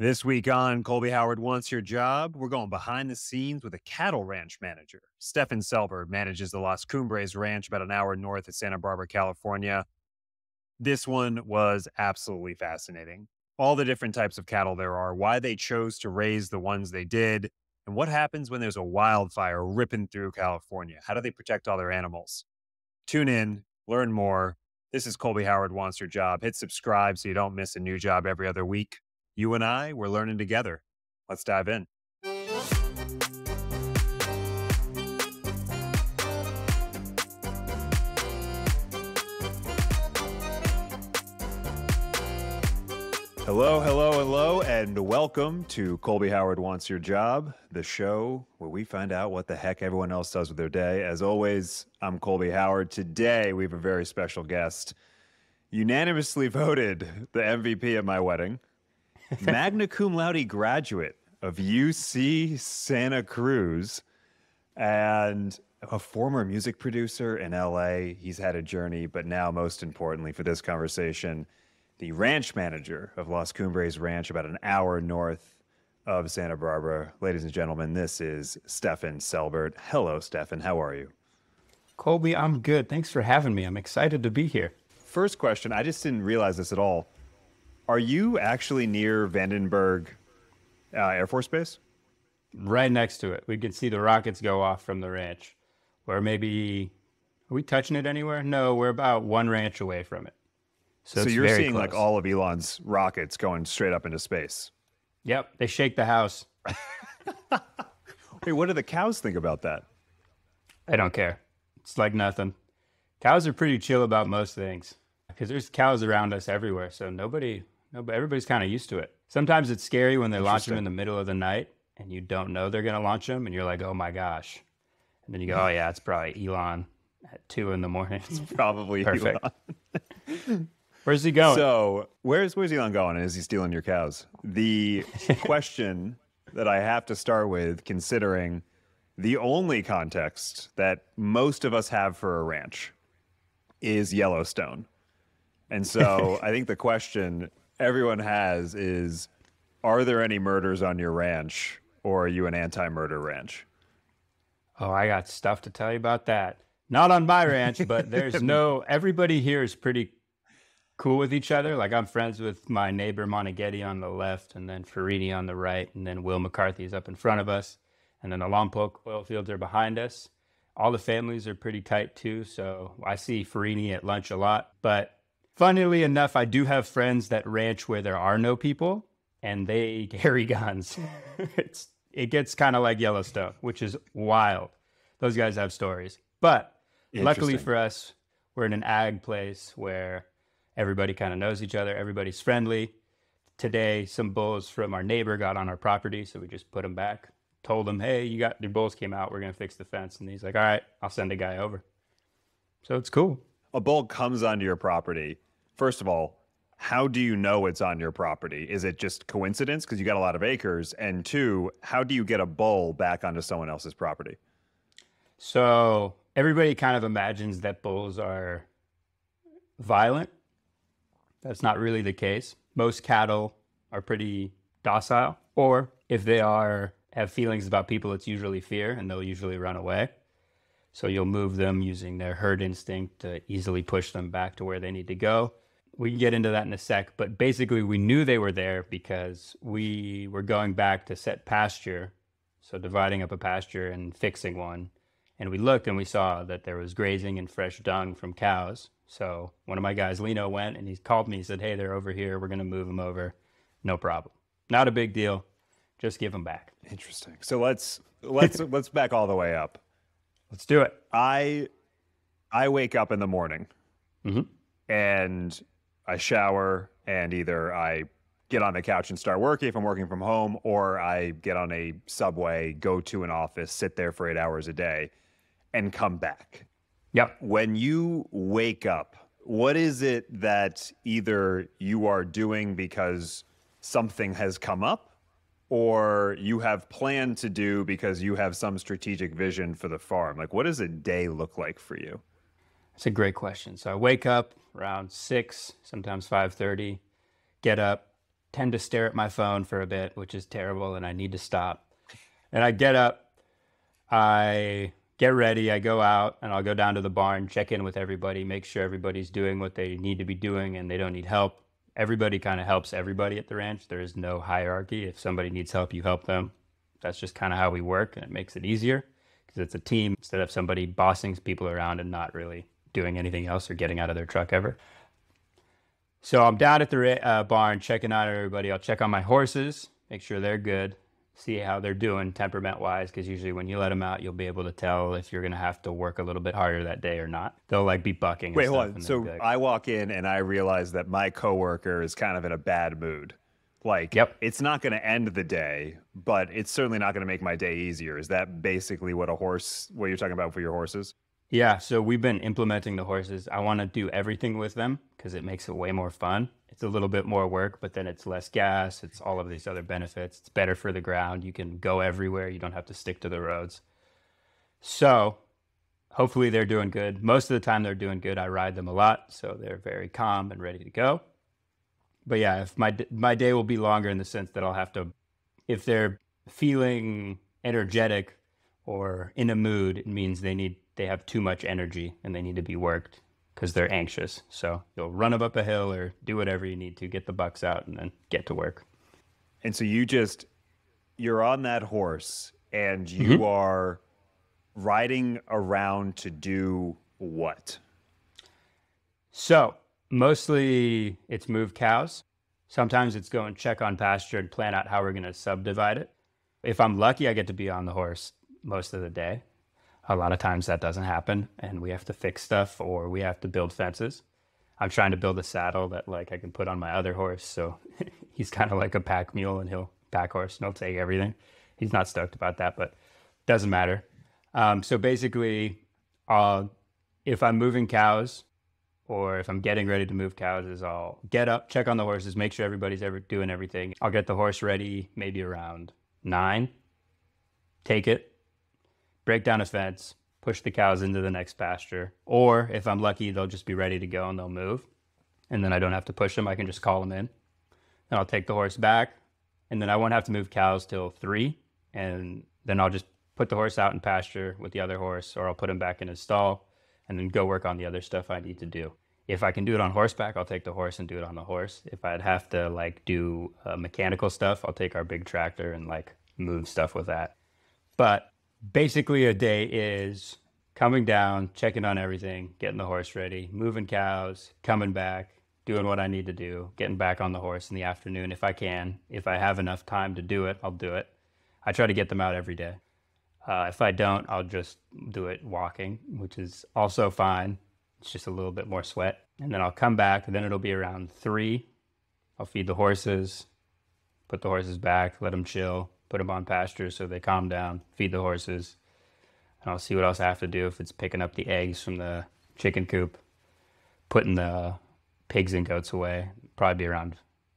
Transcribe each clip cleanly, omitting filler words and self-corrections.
This week on Colby Howard Wants Your Job, we're going behind the scenes with a cattle ranch manager. Stefan Selbert manages the Las Cumbres Ranch about an hour north of Santa Barbara, California. This one was absolutely fascinating. All the different types of cattle there are, why they chose to raise the ones they did, and what happens when there's a wildfire ripping through California. How do they protect all their animals? Tune in, learn more. This is Colby Howard Wants Your Job. Hit subscribe so you don't miss a new job every other week. You and I, we're learning together. Let's dive in. Hello, hello, hello, and welcome to Colby Howard Wants Your Job, the show where we find out what the heck everyone else does with their day. As always, I'm Colby Howard. Today, we have a very special guest, unanimously voted the MVP at my wedding, magna cum laude graduate of UC Santa Cruz, and a former music producer in LA. He's had a journey, but now, most importantly for this conversation, the ranch manager of Las Cumbres Ranch, about an hour north of Santa Barbara. Ladies and gentlemen, this is Stefan Selbert. Hello, Stefan. How are you? Colby, I'm good. Thanks for having me. I'm excited to be here. First question, I just didn't realize this at all. Are you actually near Vandenberg Air Force Base? Right next to it. We can see the rockets go off from the ranch. Or maybe, are we touching it anywhere? No, we're about one ranch away from it. So it's you're very seeing close. like all of Elon's rockets going straight up into space. Yep, they shake the house. Wait, what do the cows think about that? I don't care. It's like nothing. Cows are pretty chill about most things because there's cows around us everywhere. So everybody's kind of used to it. Sometimes it's scary when they launch them in the middle of the night and you don't know they're going to launch them and you're like, oh my gosh. And then you go, oh yeah, it's probably Elon at 2 a.m. It's Probably perfect. Elon. Where's he going? So where's Elon going? And is he stealing your cows? The question that I have to start with, considering the only context that most of us have for a ranch is Yellowstone. And so I think the question everyone has is, are there any murders on your ranch, or are you an anti-murder ranch? Oh, I got stuff to tell you about that. Not on my ranch, but everybody here is pretty cool with each other. Like I'm friends with my neighbor Moneghetti on the left, and then Farini on the right, and then Will McCarthy's up in front of us, and then the Lompoc oil fields are behind us. All the families are pretty tight too, so I see Farini at lunch a lot. But funnily enough, I do have friends that ranch where there are no people, and they carry guns. It gets kind of like Yellowstone, which is wild. Those guys have stories. But luckily for us, we're in an ag place where everybody kind of knows each other. Everybody's friendly. Today, some bulls from our neighbor got on our property, so we just put them back. Told him, hey, your bulls came out. We're going to fix the fence. And he's like, all right, I'll send a guy over. So it's cool. A bull comes onto your property. First of all, how do you know it's on your property? Is it just coincidence because you got a lot of acres? And two, how do you get a bull back onto someone else's property? So everybody kind of imagines that bulls are violent. That's not really the case. Most cattle are pretty docile, or if they have feelings about people, it's usually fear, and they'll usually run away. So you'll move them using their herd instinct to easily push them back to where they need to go. We can get into that in a sec, but basically we knew they were there because we were going back to set pasture, so dividing up a pasture and fixing one. And we looked and we saw that there was grazing and fresh dung from cows. So one of my guys, Lino, went and he called me. He said, hey, they're over here. We're going to move them over. No problem. Not a big deal. Just give them back. Interesting. So let's back all the way up. Let's do it. I wake up in the morning and I shower, and either I get on the couch and start working if I'm working from home, or I get on a subway, go to an office, sit there for 8 hours a day, and come back. Yep. When you wake up, what is it that either you are doing because something has come up, or you have planned to do because you have some strategic vision for the farm? Like, what does a day look like for you? That's a great question. So I wake up around 6, sometimes 5:30, get up, tend to stare at my phone for a bit, which is terrible, and I need to stop. And I get up, I get ready, I go out, and I'll go down to the barn, check in with everybody, make sure everybody's doing what they need to be doing and they don't need help. Everybody kind of helps everybody at the ranch. There is no hierarchy. If somebody needs help, you help them. That's just kind of how we work, and it makes it easier because it's a team instead of somebody bossing people around and not really doing anything else or getting out of their truck ever. So I'm down at the barn checking on everybody. I'll check on my horses, make sure they're good, see how they're doing temperament-wise, because usually when you let them out, you'll be able to tell if you're going to have to work a little bit harder that day or not. They'll like be bucking and Wait, stuff. hold on. And So like, I walk in and I realize that my coworker is kind of in a bad mood. Like, yep. It's not going to end the day, but it's certainly not going to make my day easier. Is that basically what you're talking about for your horses? Yeah, so we've been implementing the horses. I want to do everything with them because it makes it way more fun. It's a little bit more work, but then it's less gas. It's all of these other benefits. It's better for the ground. You can go everywhere. You don't have to stick to the roads. So hopefully they're doing good. Most of the time they're doing good. I ride them a lot, so they're very calm and ready to go. But yeah, if my day will be longer in the sense that I'll have to, if they're feeling energetic or in a mood, it means they have too much energy and they need to be worked because they're anxious. So you'll run them up a hill or do whatever you need to get the bucks out and then get to work. And so you're on that horse and you are riding around to do what? So mostly it's move cows. Sometimes it's go and check on pasture and plan out how we're going to subdivide it. If I'm lucky, I get to be on the horse most of the day. A lot of times that doesn't happen and we have to fix stuff or we have to build fences. I'm trying to build a saddle that like I can put on my other horse. So he's kind of like a pack mule and pack horse and he'll take everything. He's not stoked about that, but doesn't matter. So basically, if I'm moving cows or if I'm getting ready to move cows, is I'll get up, check on the horses, make sure everybody's doing everything. I'll get the horse ready maybe around 9, take it, break down a fence, push the cows into the next pasture. Or if I'm lucky, they'll just be ready to go and they'll move. And then I don't have to push them. I can just call them in. Then I'll take the horse back. And then I won't have to move cows till 3. And then I'll just put the horse out in pasture with the other horse, or I'll put him back in his stall and then go work on the other stuff I need to do. If I can do it on horseback, I'll take the horse and do it on the horse. If I'd have to like do mechanical stuff, I'll take our big tractor and like move stuff with that. But basically a day is coming down, checking on everything, getting the horse ready, moving cows, coming back, doing what I need to do, getting back on the horse in the afternoon if I can. If I have enough time to do it, I'll do it. I try to get them out every day. If I don't, I'll just do it walking, which is also fine. It's just a little bit more sweat. And then I'll come back, and then it'll be around 3. I'll feed the horses, put the horses back, let them chill, put them on pasture so they calm down, feed the horses. And I'll see what else I have to do if it's picking up the eggs from the chicken coop, putting the pigs and goats away. Probably be around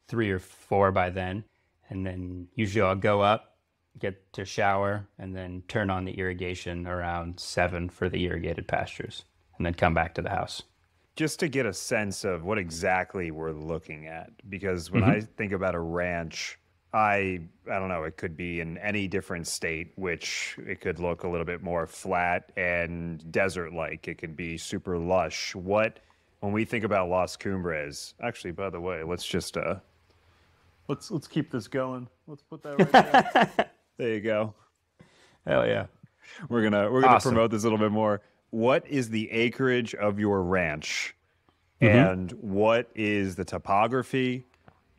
3 or 4 by then. And then usually I'll go up, get to shower, and then turn on the irrigation around 7 for the irrigated pastures, and then come back to the house. Just to get a sense of what exactly we're looking at, because when I think about a ranch, I don't know, it could be in any different state, which it could look a little bit more flat and desert-like. It could be super lush. When we think about Las Cumbres, actually, by the way, let's just let's keep this going. Let's put that right there. There you go. Hell yeah. We're gonna promote this a little bit more. What is the acreage of your ranch, and what is the topography,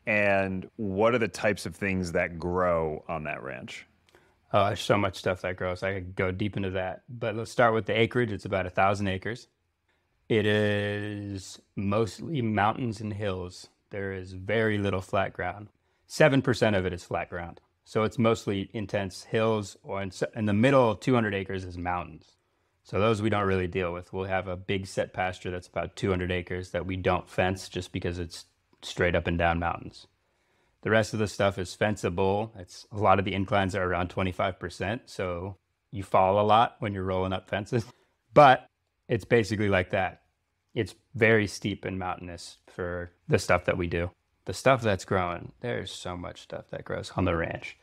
and what are the types of things that grow on that ranch? Oh, there's so much stuff that grows. I could go deep into that. But let's start with the acreage. It's about 1,000 acres. It is mostly mountains and hills. There is very little flat ground. 7% of it is flat ground. So it's mostly intense hills, or in the middle, 200 acres is mountains. So those we don't really deal with. We'll have a big set pasture that's about 200 acres that we don't fence just because it's straight up and down mountains. The rest of the stuff is fenceable. A lot of the inclines are around 25%, so you fall a lot when you're rolling up fences. But it's basically like that. It's very steep and mountainous for the stuff that we do. the stuff that's growing, there's so much stuff that grows on the ranch.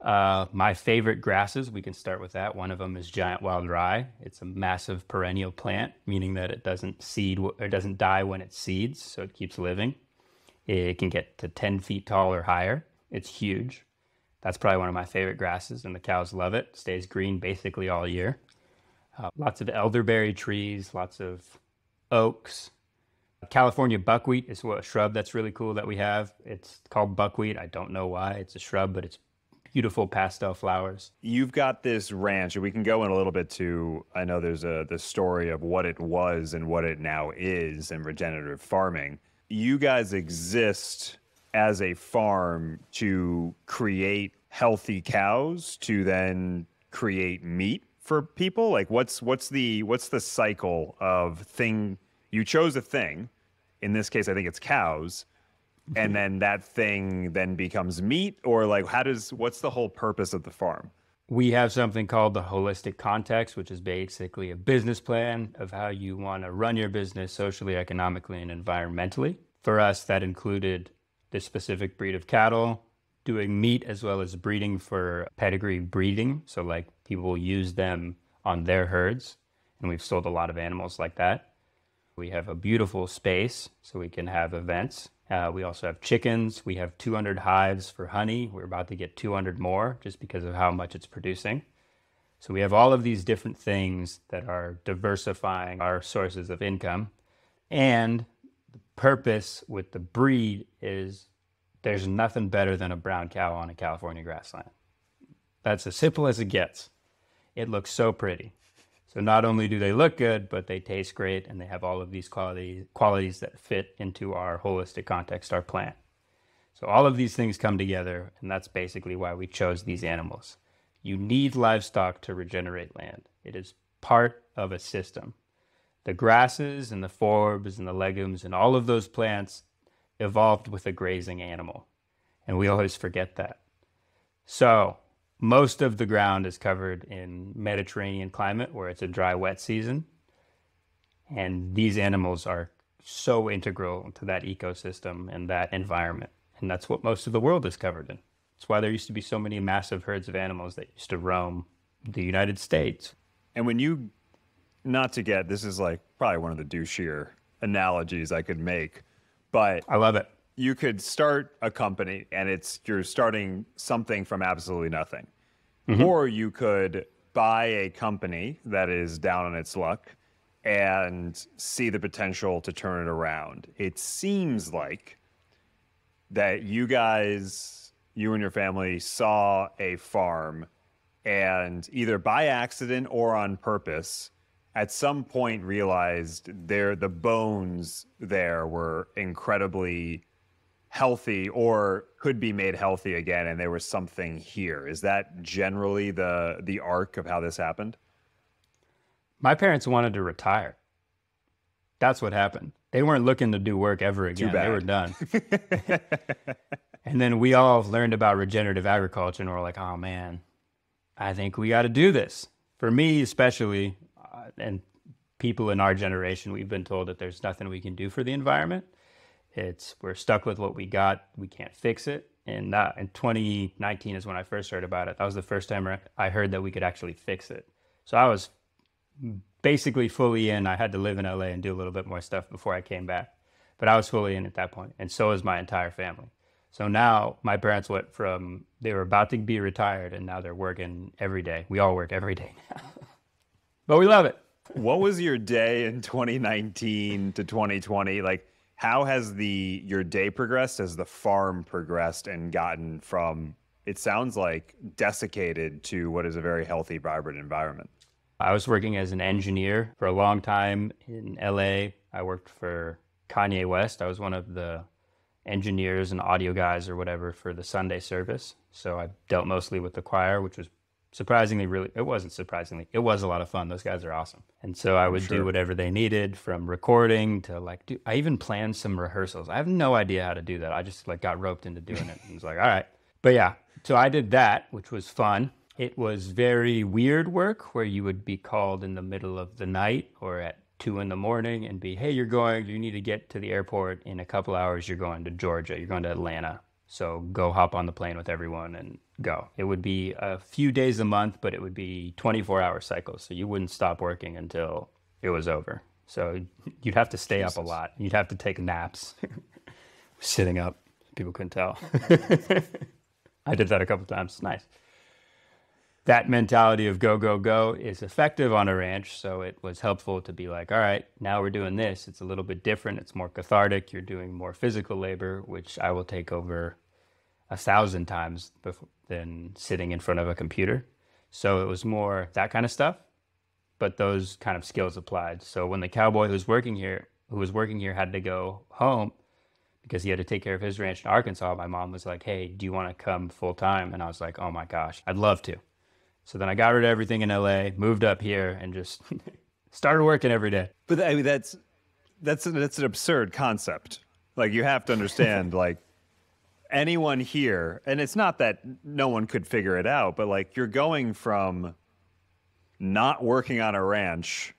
My favorite grasses, we can start with that. One of them is giant wild rye. It's a massive perennial plant, meaning that it doesn't seed or doesn't die when it seeds, so it keeps living. It can get to 10 feet tall or higher. It's huge. That's probably one of my favorite grasses, and the cows love it. Stays green basically all year. Lots of elderberry trees, lots of oaks. California buckwheat is a shrub that's really cool that we have. It's called buckwheat. I don't know why. It's a shrub, but it's beautiful pastel flowers. You've got this ranch, and we can go in a little bit to, I know there's the story of what it was and what it now is in regenerative farming. You guys exist as a farm to create healthy cows to then create meat for people? Like what's the cycle of thing? You chose a thing. In this case, I think it's cows. And then that thing then becomes meat, or like what's the whole purpose of the farm? We have something called the holistic context, which is basically a business plan of how you want to run your business socially, economically, and environmentally. For us, that included this specific breed of cattle, doing meat as well as breeding for pedigree breeding. So like people will use them on their herds, and we've sold a lot of animals like that. We have a beautiful space so we can have events. We also have chickens. We have 200 hives for honey. We're about to get 200 more just because of how much it's producing. So we have all of these different things that are diversifying our sources of income. And the purpose with the breed is there's nothing better than a brown cow on a California grassland. That's as simple as it gets. It looks so pretty. So not only do they look good, but they taste great, and they have all of these qualities that fit into our holistic context, our plant. So all of these things come together, and that's basically why we chose these animals. You need livestock to regenerate land. It is part of a system. The grasses and the forbs and the legumes and all of those plants evolved with a grazing animal, and we always forget that. So most of the ground is covered in Mediterranean climate where it's a dry, wet season. And these animals are so integral to that ecosystem and that environment. And that's what most of the world is covered in. That's why there used to be so many massive herds of animals that used to roam the United States. And when you, not to get, this is like probably one of the douchier analogies I could make, but I love it. You could start a company and you're starting something from absolutely nothing. Mm-hmm. Or you could buy a company that is down on its luck and see the potential to turn it around. It seems like that you and your family saw a farm and either by accident or on purpose at some point realized the bones there were incredibly healthy or could be made healthy again, and there was something here. Is that generally the arc of how this happened? My parents wanted to retire. That's what happened. They weren't looking to do work ever again. Too bad. They were done. And then we all learned about regenerative agriculture, and we're like, oh man, I think we got to do this. For me especially, and people in our generation, we've been told that there's nothing we can do for the environment. We're stuck with what we got. We can't fix it. And in 2019 is when I first heard about it. That was the first time I heard that we could actually fix it. So I was basically fully in. I had to live in LA and do a little bit more stuff before I came back. But I was fully in at that point, and so is my entire family. So now my parents went from, they were about to be retired, and now they're working every day. We all work every day now. But we love it. What was your day in 2019 to 2020? Like, how has your day progressed as the farm progressed and gotten from, it sounds like, desiccated to what is a very healthy, vibrant environment? I was working as an engineer for a long time in LA. I worked for Kanye West. I was one of the engineers and audio guys or whatever for the Sunday service. So I dealt mostly with the choir, which was it wasn't surprisingly, it was a lot of fun. Those guys are awesome. And so I would do whatever they needed, from recording to I even planned some rehearsals. I have no idea how to do that. I just got roped into doing it and was like, all right. But yeah, so I did that, which was fun. It was very weird work where you would be called in the middle of the night or at 2 in the morning and be, hey, you need to get to the airport in a couple hours. You're going to Georgia. You're going to Atlanta. So go hop on the plane with everyone and go. It would be a few days a month, but it would be 24-hour cycles. So you wouldn't stop working until it was over. So you'd have to stay up a lot. You'd have to take naps sitting up. People couldn't tell. I did that a couple times. It's nice. That mentality of go, go, go is effective on a ranch. So it was helpful to be like, all right, now we're doing this. It's a little bit different. It's more cathartic. You're doing more physical labor, which I will take over 1,000 times than sitting in front of a computer. So it was more that kind of stuff, but those kind of skills applied. So when the cowboy who was working here had to go home because he had to take care of his ranch in Arkansas, my mom was like, hey, do you want to come full time? And I was like, oh my gosh, I'd love to. So then I got rid of everything in LA, moved up here, and just started working every day. But I mean, that's an absurd concept. Like, you have to understand, like, anyone here, and it's not that no one could figure it out, but like, you're going from not working on a ranch,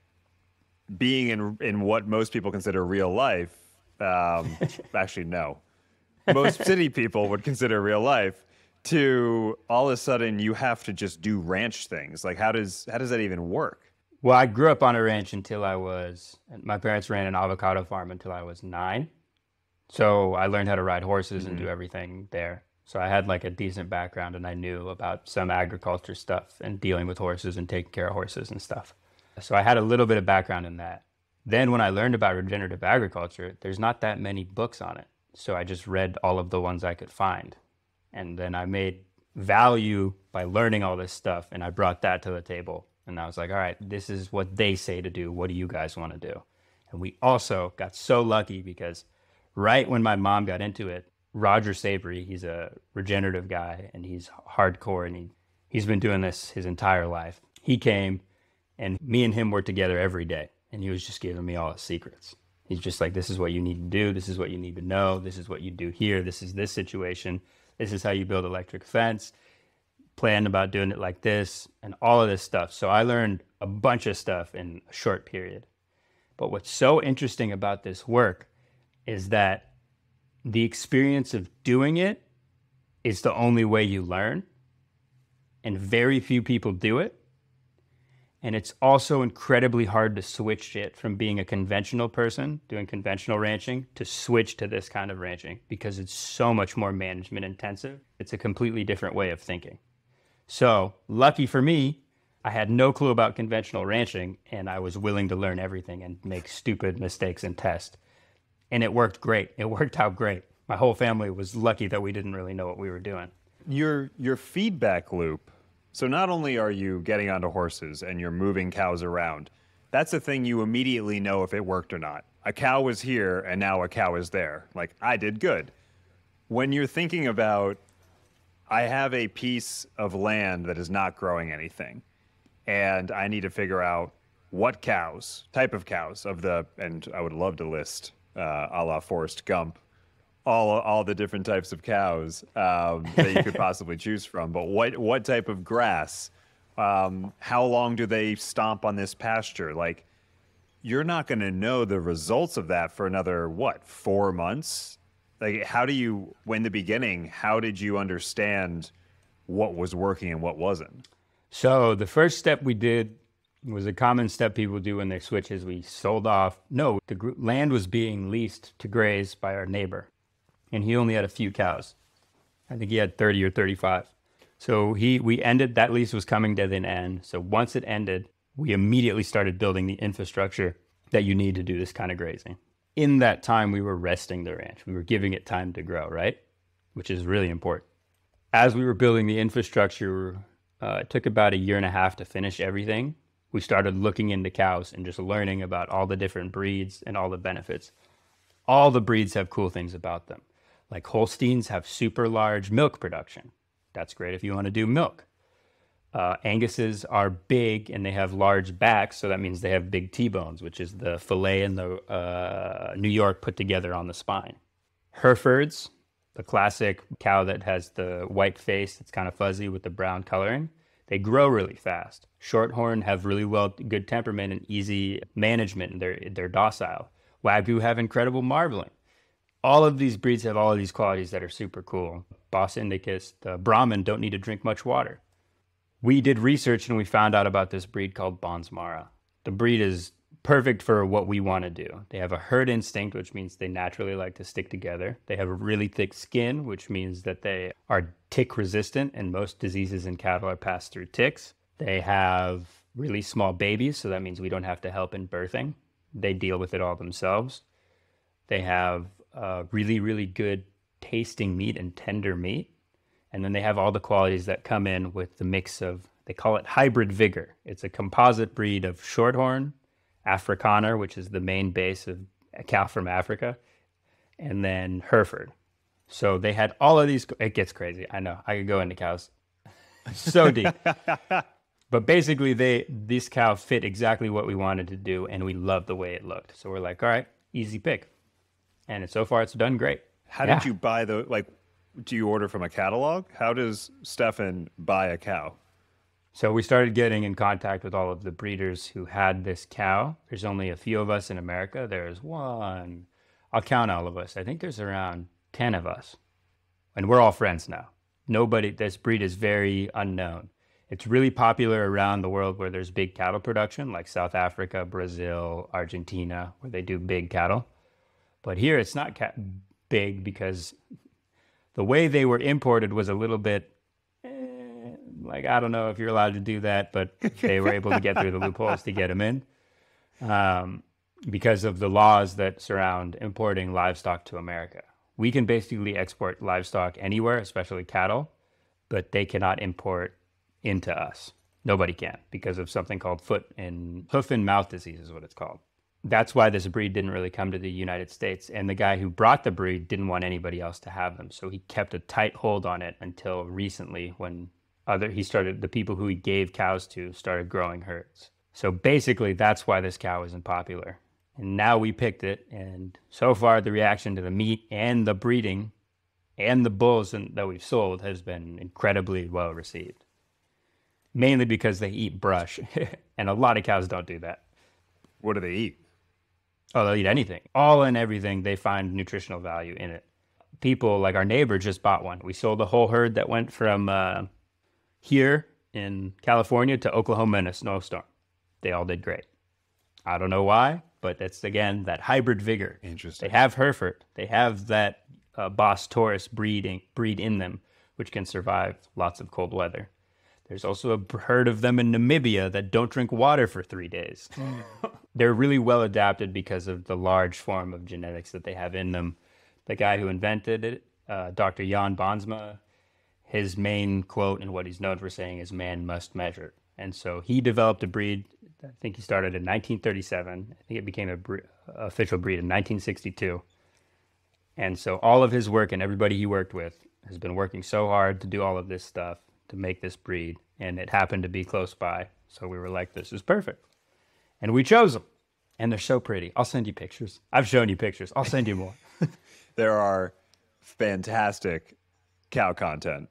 being in what most people consider real life. Actually, no, most city people would consider real life, to all of a sudden you have to just do ranch things. Like, how does that even work? Well, I grew up on a ranch my parents ran an avocado farm until I was 9. So I learned how to ride horses and do everything there. So I had like a decent background and I knew about some agriculture stuff and dealing with horses and taking care of horses and stuff. So I had a little bit of background in that. Then when I learned about regenerative agriculture, there's not that many books on it. So I just read all of the ones I could find. And then I made value by learning all this stuff, and I brought that to the table. And I was like, all right, this is what they say to do. What do you guys want to do? And we also got so lucky because right when my mom got into it, Roger Savory, he's a regenerative guy, and he's hardcore, and he's been doing this his entire life. He came, and me and him were together every day, and he was just giving me all his secrets. He's just like, this is what you need to do. This is what you need to know. This is what you do here. This is this situation. This is how you build electric fence, plan about doing it like this, and all of this stuff. So I learned a bunch of stuff in a short period. But what's so interesting about this work is that the experience of doing it is the only way you learn, and very few people do it. And it's also incredibly hard to switch it from being a conventional person doing conventional ranching to switch to this kind of ranching because it's so much more management intensive. It's a completely different way of thinking. So lucky for me, I had no clue about conventional ranching, and I was willing to learn everything and make stupid mistakes and test. And it worked great. It worked out great. My whole family was lucky that we didn't really know what we were doing. Your feedback loop. So not only are you getting onto horses and you're moving cows around, that's a thing you immediately know if it worked or not. A cow was here and now a cow is there. Like, I did good. When you're thinking about, I have a piece of land that is not growing anything, and I need to figure out what cows, type of cows and I would love to list, a la Forrest Gump, all the different types of cows that you could possibly choose from. But what type of grass? How long do they stomp on this pasture? Like, you're not going to know the results of that for another, 4 months? Like, in the beginning, how did you understand what was working and what wasn't? So the first step we did was a common step people do when they switch is we sold off. No, the land was being leased to graze by our neighbor. And he only had a few cows. I think he had 30 or 35. So that lease was coming to an end. So once it ended, we immediately started building the infrastructure that you need to do this kind of grazing. In that time, we were resting the ranch. We were giving it time to grow, right? Which is really important. As we were building the infrastructure, it took about 1.5 years to finish everything. We started looking into cows and just learning about all the different breeds and all the benefits. All the breeds have cool things about them. Like Holsteins have super large milk production. That's great if you want to do milk. Anguses are big and they have large backs, so that means they have big T-bones, which is the fillet and the New York put together on the spine. Herefords, the classic cow that has the white face that's kind of fuzzy with the brown coloring, They grow really fast. Shorthorn have really good temperament and easy management, and they're docile. Wagyu have incredible marbling. All of these breeds have all of these qualities that are super cool. Bos indicus, the Brahmin don't need to drink much water. We did research and we found out about this breed called Bonsmara. The breed is perfect for what we want to do. They have a herd instinct, which means they naturally like to stick together. They have a really thick skin, which means that they are tick resistant, and most diseases in cattle are passed through ticks. They have really small babies, so that means we don't have to help in birthing. They deal with it all themselves. They have really, really good tasting meat and tender meat. And then they have all the qualities that come in with the mix of, they call it hybrid vigor. It's a composite breed of Shorthorn, Afrikaner, which is the main base of a cow from Africa, and then Hereford. So they had all of these. It gets crazy. I know. I could go into cows so deep. But basically, this cow fit exactly what we wanted to do, and we loved the way it looked. So we're like, all right, easy pick. And so far, it's done great. How did you buy do you order from a catalog? How does Stefan buy a cow? So we started getting in contact with all of the breeders who had this cow. There's only a few of us in America. There's one. I'll count all of us. I think there's around 10 of us. And we're all friends now. This breed is very unknown. It's really popular around the world where there's big cattle production, like South Africa, Brazil, Argentina, where they do big cattle. But here it's not big because the way they were imported was a little bit, I don't know if you're allowed to do that, but they were able to get through the loopholes to get them in because of the laws that surround importing livestock to America. We can basically export livestock anywhere, especially cattle, but they cannot import into us. Nobody can because of something called hoof and mouth disease is what it's called. That's why this breed didn't really come to the United States. And the guy who brought the breed didn't want anybody else to have them. So he kept a tight hold on it until recently when the people who he gave cows to started growing herds. So basically that's why this cow isn't popular. And now we picked it. And so far the reaction to the meat and the breeding and the bulls that we've sold has been incredibly well received. Mainly because they eat brush. And a lot of cows don't do that. What do they eat? Oh, they'll eat anything. All and everything, they find nutritional value in it. People, like our neighbor, just bought one. We sold a whole herd that went from here in California to Oklahoma in a snowstorm. They all did great. I don't know why, but that's, again, that hybrid vigor. Interesting. They have Hereford. They have that Bos Taurus breed in them, which can survive lots of cold weather. There's also a herd of them in Namibia that don't drink water for 3 days. They're really well adapted because of the large form of genetics that they have in them. The guy who invented it, Dr. Jan Bonsma, his main quote and what he's known for saying is man must measure. And so he developed a breed, I think he started in 1937. I think it became an official breed in 1962. And so all of his work and everybody he worked with has been working so hard to do all of this stuff to make this breed, and it happened to be close by. So we were like, this is perfect. And we chose them. And they're so pretty. I'll send you pictures. I've shown you pictures. I'll send you more. There are fantastic cow content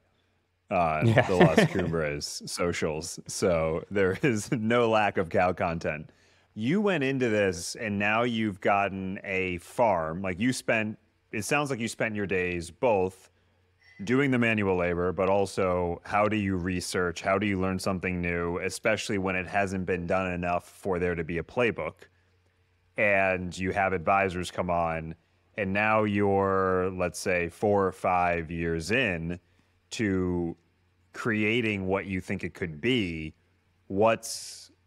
on the Las Cumbres socials. So there is no lack of cow content. You went into this and now you've gotten a farm. It sounds like you spent your days both doing the manual labor, but also how do you research? How do you learn something new, especially when it hasn't been done enough for there to be a playbook? And you have advisors come on, and now you're, let's say, 4 or 5 years in to creating what you think it could be. What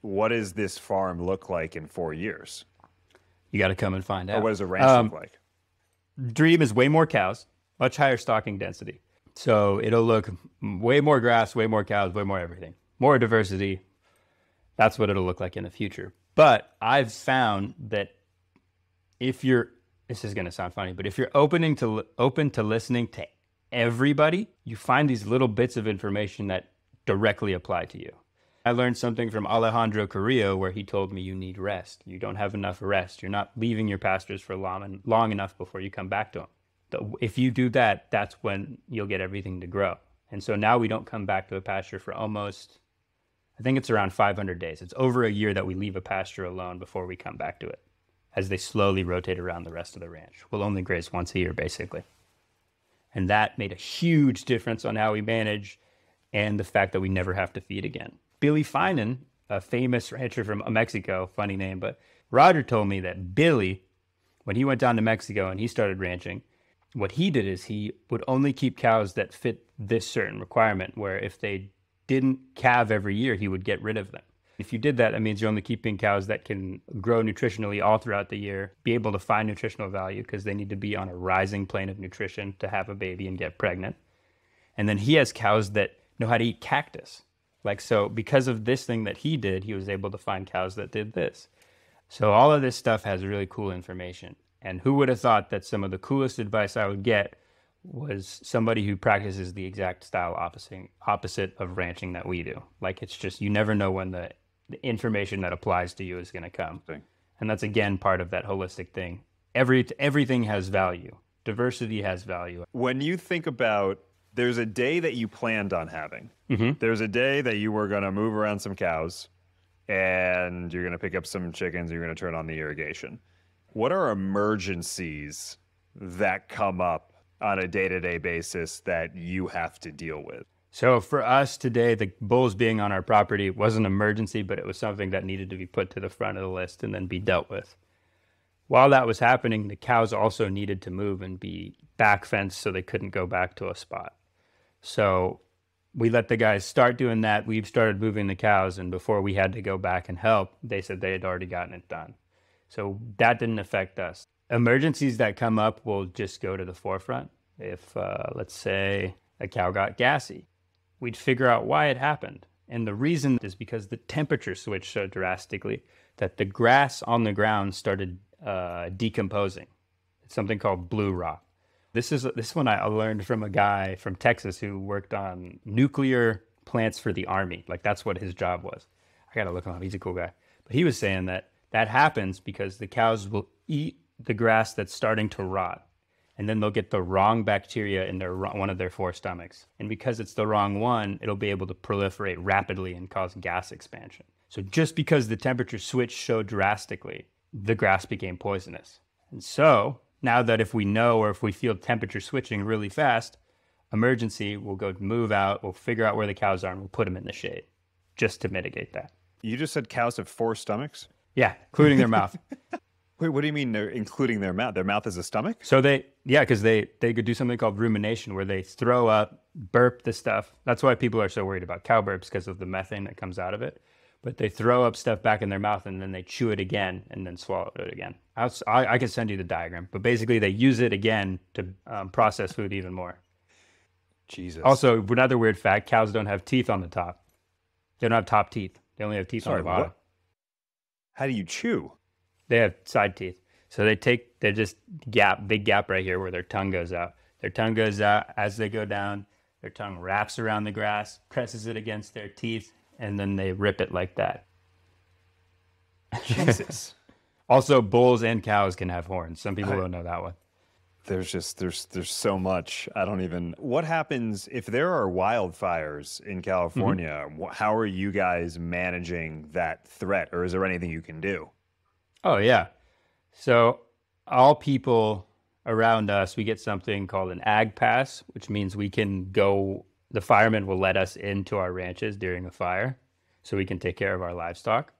does this farm look like in 4 years? You got to come and find out. Or what does a ranch look like? Dream is way more cows, much higher stocking density. So it'll look way more grass, way more cows, way more everything. More diversity. That's what it'll look like in the future. But I've found that this is going to sound funny, but if you're open to listening to everybody, you find these little bits of information that directly apply to you. I learned something from Alejandro Carrillo where he told me you need rest. You don't have enough rest. You're not leaving your pastures for long enough before you come back to them. If you do that, that's when you'll get everything to grow. And so now we don't come back to a pasture for almost I think it's around 500 days. It's over a year that we leave a pasture alone before we come back to it, as they slowly rotate around the rest of the ranch. We'll only graze once a year, basically. And that made a huge difference on how we manage and the fact that we never have to feed again. Billy Finan, a famous rancher from Mexico, funny name, but Roger told me that Billy, when he went down to Mexico and he started ranching, what he did is he would only keep cows that fit this certain requirement, where if they didn't calve every year, he would get rid of them. If you did that, it means you're only keeping cows that can grow nutritionally all throughout the year, be able to find nutritional value because they need to be on a rising plane of nutrition to have a baby and get pregnant. And then he has cows that know how to eat cactus. Like, so because of this thing that he did, he was able to find cows that did this. So all of this stuff has really cool information. And who would have thought that some of the coolest advice I would get was somebody who practices the exact style opposite of ranching that we do. Like, it's just, you never know when the information that applies to you is going to come. And that's, again, part of that holistic thing. Everything has value. Diversity has value. When you think about, there's a day that you planned on having. There's a day that you were going to move around some cows and you're going to pick up some chickens, you're going to turn on the irrigation. What are emergencies that come up on a day-to-day basis that you have to deal with? So for us today, the bulls being on our property was an emergency, but it was something that needed to be put to the front of the list and then be dealt with. While that was happening, the cows also needed to move and be back fenced so they couldn't go back to a spot. So we let the guys start doing that. We've started moving the cows, and before we had to go back and help, they said they had already gotten it done. So that didn't affect us. Emergencies that come up will just go to the forefront. If, let's say, a cow got gassy, we'd figure out why it happened. And the reason is because the temperature switched so drastically that the grass on the ground started decomposing. It's something called blue rot. This one I learned from a guy from Texas who worked on nuclear plants for the Army. Like, that's what his job was. I got to look him up. He's a cool guy. But he was saying that happens because the cows will eat the grass that's starting to rot, and then they'll get the wrong bacteria in one of their four stomachs. And because it's the wrong one, it'll be able to proliferate rapidly and cause gas expansion. So just because the temperature switched so drastically, the grass became poisonous. And so now that if we know or if we feel temperature switching really fast, emergency, we'll go move out, we'll figure out where the cows are, and we'll put them in the shade just to mitigate that. You just said cows have four stomachs? Yeah, including their mouth. Wait, what do you mean they're including their mouth? Their mouth is a stomach? So because they could do something called rumination, where they throw up, burp the stuff. That's why people are so worried about cow burps, because of the methane that comes out of it. But they throw up stuff back in their mouth, and then they chew it again and then swallow it again. I can send you the diagram, but basically they use it again to process food even more. Jesus. Also, another weird fact, cows don't have teeth on the top. They don't have top teeth. They only have teeth on the bottom. What? How do you chew? They have side teeth. So they big gap right here where their tongue goes out. Their tongue goes out as they go down. Their tongue wraps around the grass, presses it against their teeth, and then they rip it like that. Jesus. Also, bulls and cows can have horns. Some people don't know that one. There's so much. What happens if there are wildfires in California? How are you guys managing that threat, or is there anything you can do? Oh, yeah. So all people around us, we get something called an ag pass, which means we can go, the firemen will let us into our ranches during a fire so we can take care of our livestock.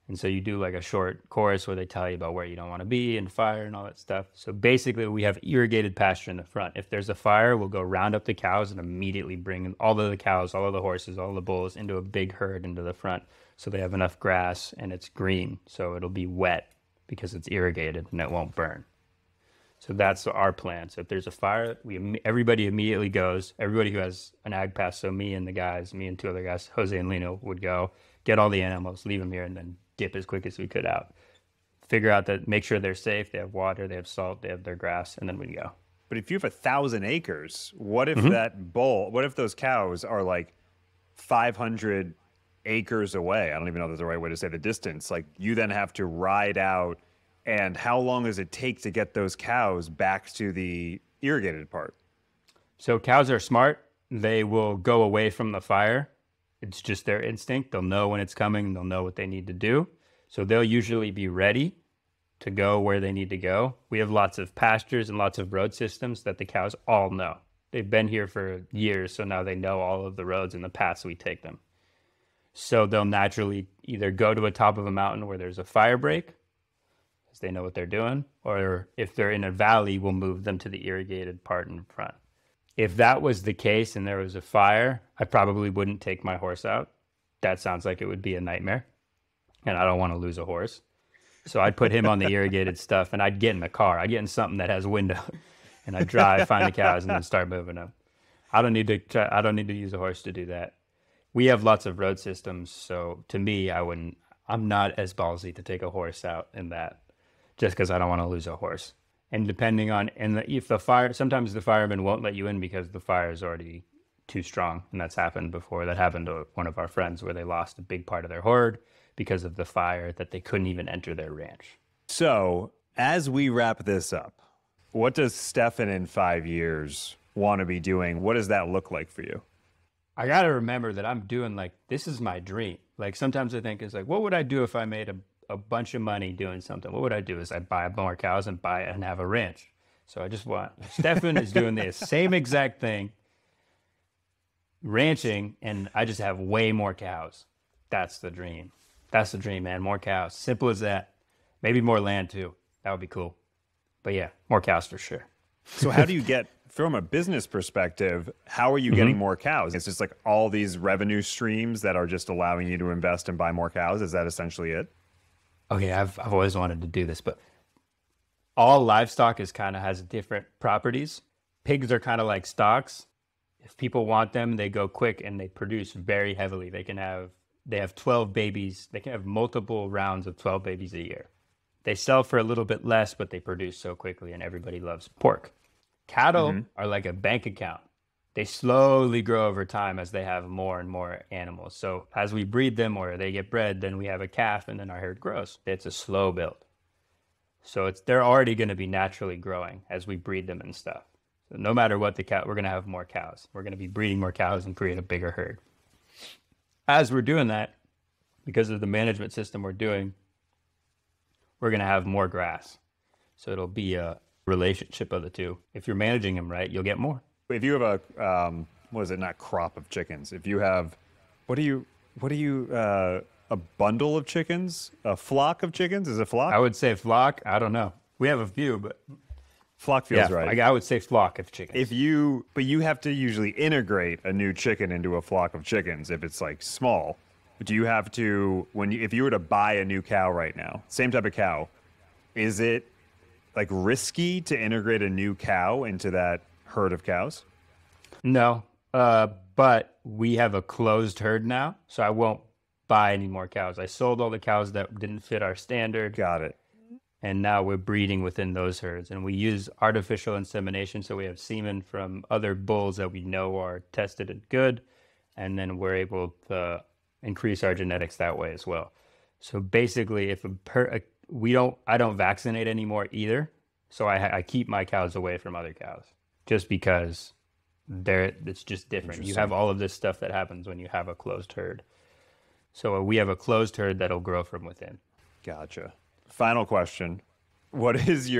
And so you do like a short course where they tell you about where you don't want to be and fire and all that stuff. So basically we have irrigated pasture in the front. If there's a fire, we'll go round up the cows and immediately bring all of the cows, all of the horses, all of the bulls into a big herd into the front. So they have enough grass and it's green. So it'll be wet because it's irrigated and it won't burn. So that's our plan. So if there's a fire, everybody immediately goes. Everybody who has an ag pass, so me and two other guys, Jose and Lino, would go get all the animals, leave them here, and then dip as quick as we could out. Figure out make sure they're safe, they have water, they have salt, they have their grass, and then we go. But if you have 1,000 acres, what if what if those cows are like 500 acres away? I don't even know if that's the right way to say the distance. Like, you then have to ride out, and how long does it take to get those cows back to the irrigated part? So cows are smart. They will go away from the fire It's just their instinct. They'll know when it's coming. They'll know what they need to do. So they'll usually be ready to go where they need to go. We have lots of pastures and lots of road systems that the cows all know. They've been here for years, so now they know all of the roads and the paths we take them. So they'll naturally either go to a top of a mountain where there's a fire break, because they know what they're doing, or if they're in a valley, we'll move them to the irrigated part in front. If that was the case and there was a fire, I probably wouldn't take my horse out. That sounds like it would be a nightmare, and I don't want to lose a horse. So I'd put him on the irrigated stuff, and I'd get in the car. I'd get in something that has window, and I'd drive, find the cows, and then start moving them. I don't need to use a horse to do that. We have lots of road systems, so to me, I'm not as ballsy to take a horse out in that, just because I don't want to lose a horse. And depending on, if the fire, sometimes the firemen won't let you in because the fire is already too strong, and that's happened before. That happened to one of our friends where they lost a big part of their herd because of the fire, that they couldn't even enter their ranch. So as we wrap this up, what does Stefan in 5 years want to be doing? What does that look like for you? I got to remember that I'm doing, like, this is my dream. Like, sometimes I think it's like, what would I do if I made a bunch of money doing something? What would I do? Is I buy more cows and have a ranch. So I just want, Stefan is doing the same exact thing, ranching, and I just have way more cows. That's the dream. That's the dream, man. More cows. Simple as that. Maybe more land too. That would be cool. But yeah, more cows for sure. So how do you get, from a business perspective, how are you getting more cows? It's just like all these revenue streams that are just allowing you to invest and buy more cows. Is that essentially it? Okay, I've always wanted to do this, but all livestock has different properties. Pigs are kind of like stocks. If people want them, they go quick and they produce very heavily. They have 12 babies. They can have multiple rounds of 12 babies a year. They sell for a little bit less, but they produce so quickly, and everybody loves pork. Cattle are like a bank account. They slowly grow over time as they have more and more animals. So as we breed them or they get bred, then we have a calf and then our herd grows. It's a slow build. So they're already going to be naturally growing as we breed them and stuff. So no matter what we're going to have more cows. We're going to be breeding more cows and create a bigger herd. As we're doing that, because of the management system we're doing, we're going to have more grass. So it'll be a relationship of the two. If you're managing them right, you'll get more. If you have not crop of chickens. If you have, a bundle of chickens? A flock of chickens? Is it flock? I would say flock. I don't know. We have a few, but flock feels right. I would say flock of chickens. But you have to usually integrate a new chicken into a flock of chickens if it's like small. Do you have to, if you were to buy a new cow right now, same type of cow, is it like risky to integrate a new cow into that herd of cows? No, but we have a closed herd now, so I won't buy any more cows. I sold all the cows that didn't fit our standard. Got it. And now we're breeding within those herds, and we use artificial insemination, so we have semen from other bulls that we know are tested and good, and then we're able to increase our genetics that way as well. So basically, I don't vaccinate anymore either. So I keep my cows away from other cows just because it's just different. You have all of this stuff that happens when you have a closed herd. So we have a closed herd that'll grow from within. Gotcha. Final question. What is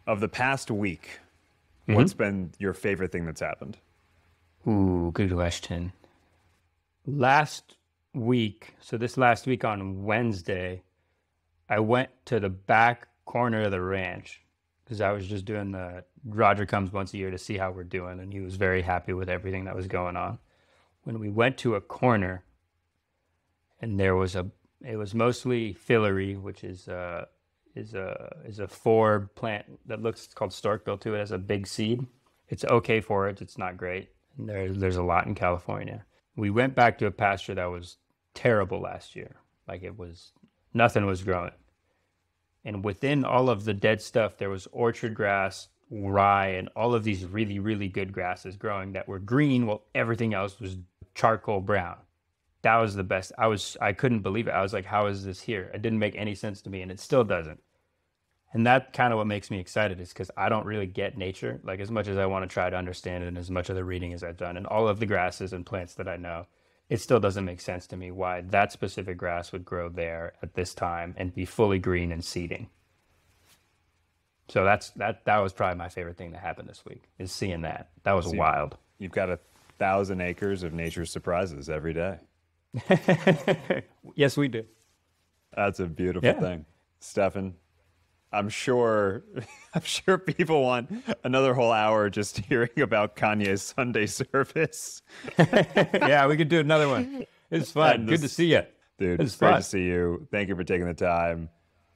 of the past week, what's been your favorite thing that's happened? Ooh, good question. Last week on Wednesday, I went to the back corner of the ranch because I was just doing Roger comes once a year to see how we're doing, and he was very happy with everything that was going on. When we went to a corner, and it was mostly fillery, which is a forb plant it's called storkbill too. It has a big seed. It's okay for it. It's not great. And there's a lot in California. We went back to a pasture that was terrible last year. Like nothing was growing. And within all of the dead stuff, there was orchard grass, rye, and all of these really, really good grasses growing that were green while everything else was charcoal brown. That was the best. I couldn't believe it. I was like, how is this here? It didn't make any sense to me, and it still doesn't. And that kind of what makes me excited is because I don't really get nature, like as much as I want to try to understand it and as much of the reading as I've done and all of the grasses and plants that I know. it still doesn't make sense to me why that specific grass would grow there at this time and be fully green and seeding. So that was probably my favorite thing that happened this week, is seeing that. That was wild. You've got 1,000 acres of nature's surprises every day. Yes, we do. That's a beautiful thing. Stefan, I'm sure people want another whole hour just hearing about Kanye's Sunday service. Yeah, we could do another one. It's fun. Good to see you. Dude, it's great to see you. Thank you for taking the time.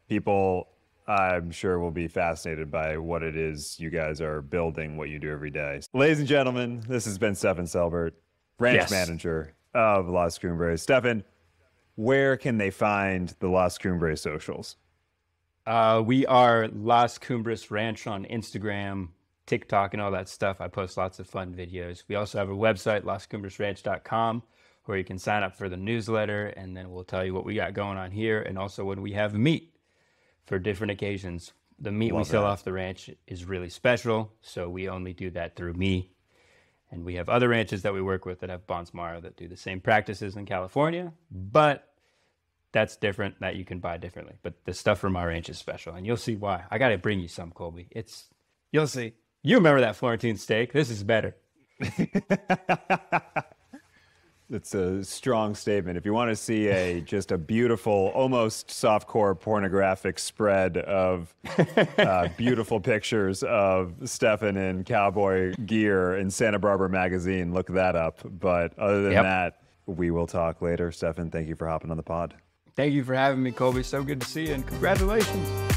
People, I'm sure, will be fascinated by what it is you guys are building, what you do every day. Ladies and gentlemen, this has been Stefan Selbert, ranch manager of Las Cumbres. Stefan, where can they find the Las Cumbres socials? We are Las Cumbres Ranch on Instagram, TikTok, and all that stuff. I post lots of fun videos. We also have a website, lascumbresranch.com, where you can sign up for the newsletter, and then we'll tell you what we got going on here, and also when we have meat for different occasions. The meat we sell off the ranch is really special, so we only do that through me. And we have other ranches that we work with that have Bonsmara that do the same practices in California, but that's different, that you can buy differently. But the stuff from our ranch is special, and you'll see why. I got to bring you some, Colby. You'll see. You remember that Florentine steak? This is better. It's a strong statement. If you want to see just a beautiful, almost softcore pornographic spread of beautiful pictures of Stefan in cowboy gear in Santa Barbara magazine, look that up. But other than that, we will talk later. Stefan, thank you for hopping on the pod. Thank you for having me, Colby. So good to see you, and congratulations.